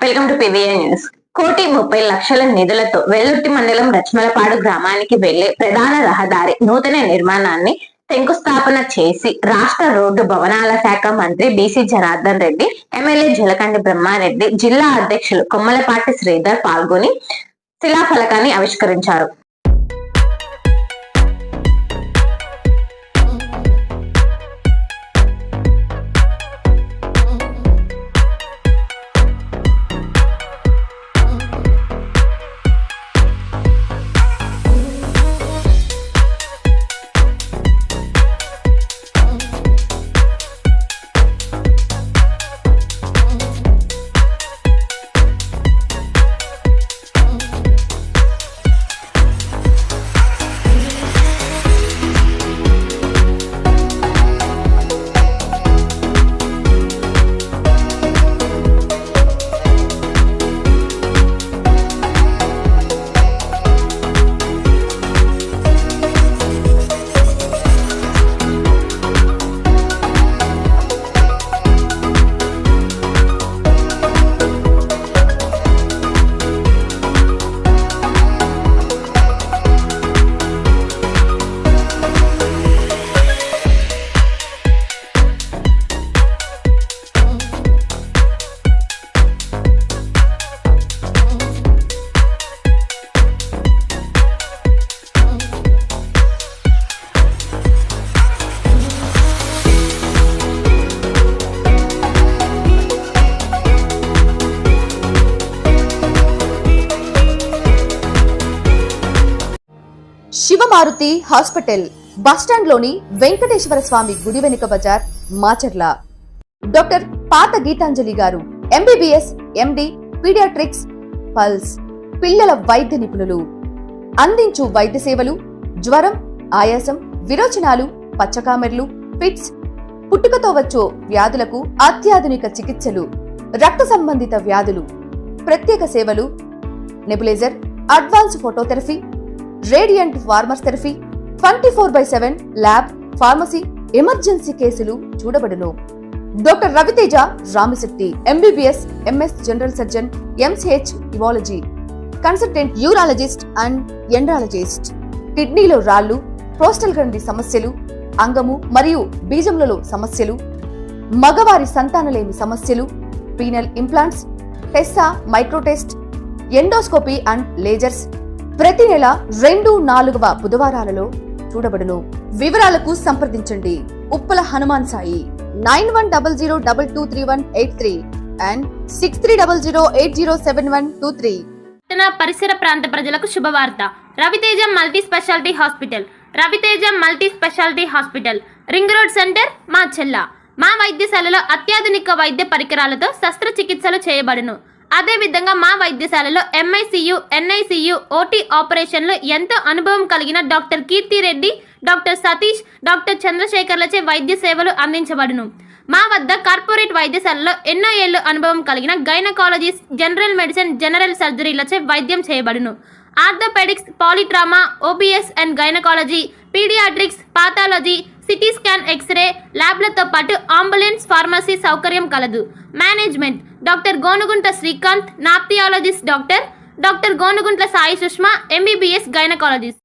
Welcome to PVN news. 1,30,00,000 నిధులతో వెల్లుర్తి మండలం రచ్మలపాడు గ్రామానికి వెళ్లే ప్రధాన రహదారి నూతన నిర్మాణాన్ని శంకుస్థాపన చేసి రాష్ట్ర రోడ్డు భవనాల శాఖ మంత్రి బీసీ జనార్దన్ రెడ్డి, ఎమ్మెల్యే జలకంటి బ్రహ్మారెడ్డి, జిల్లా అధ్యక్షులు కొమ్మలపాటి శ్రీధర్ పాల్గొని శిలాఫలకాన్ని ఆవిష్కరించారు. శివమారుతి హాస్పిటల్ బస్టాండ్ లోని వెంకటేశ్వర స్వామి గుడి వెనుక బజార్, మాచర్ల. డాక్టర్ పాత గీతాంజలి గారు ఎంబీబీఎస్, ఎండి, పీడియాట్రిక్స్, పల్స్, పిల్లల వైద్య నిపుణులు. అందించు వైద్య సేవలు జ్వరం, ఆయాసం, విరోచనాలు, పచ్చకామెర్లు, ఫిట్స్, పుట్టుకతో వచ్చే వ్యాధులకు అత్యాధునిక చికిత్సలు, రక్త సంబంధిత వ్యాధులు, ప్రత్యేక సేవలు, nebulizer, advance phototherapy, radiant warmers therapy, 24/7 lab, pharmacy, emergency కేసులు చూడబడును. Doctor Raviteja Ramisetti MBBS, MS general surgeon, MCH urology, consultant urologist and andrologist. కిడ్నీలో రాళ్లు, ప్రోస్టల్ గ్రంథి సమస్యలు, అంగము మరియు బీజములలో సమస్యలు, మగవారి సంతానలేమి సమస్యలు, penile implants, TESA, microtest, endoscopy and lasers ప్రతి నెల 2, 4వ బుధవారాలలో చూడబడును. వివరాలకు సంప్రదించండి. ఉప్పల హనుమాన్ సాయి 9100223183 అండ్ 6300807123. పరిసర ప్రాంత ప్రజలకు శుభవార్త. Raviteja multi speciality hospital. Raviteja multi speciality hospital, ring road centre, Macherla. మా వైద్యశాలలో అత్యాధునిక వైద్య పరికరాలతో శస్త్రచికిత్సలు చేయబడును. అదేవిధంగా మా వైద్యశాలలో ఎంఐసియు, ఎన్ఐసియు, ఓటీ ఆపరేషన్లు ఎంతో అనుభవం కలిగిన doctor Keerthi Reddy, doctor Satish, doctor చంద్రశేఖర్లచే వైద్య సేవలు అందించబడును. మా వద్ద కార్పొరేట్ వైద్యశాలలో ఎన్నో ఏళ్లు అనుభవం కలిగిన గైనకాలజిస్ట్, జనరల్ మెడిసిన్, జనరల్ సర్జరీలచే వైద్యం చేయబడును. Orthopaedics, polytrauma, OBS and gynaecology, paediatrics, pathology, CT scan, X ray ల్యాబ్లతో పాటు అంబులెన్స్, ఫార్మసీ సౌకర్యం కలదు. Management doctor Gonuguntla Srikanth, nephrologist doctor Gonuguntla Sai Sushma, MBBS gynaecologist.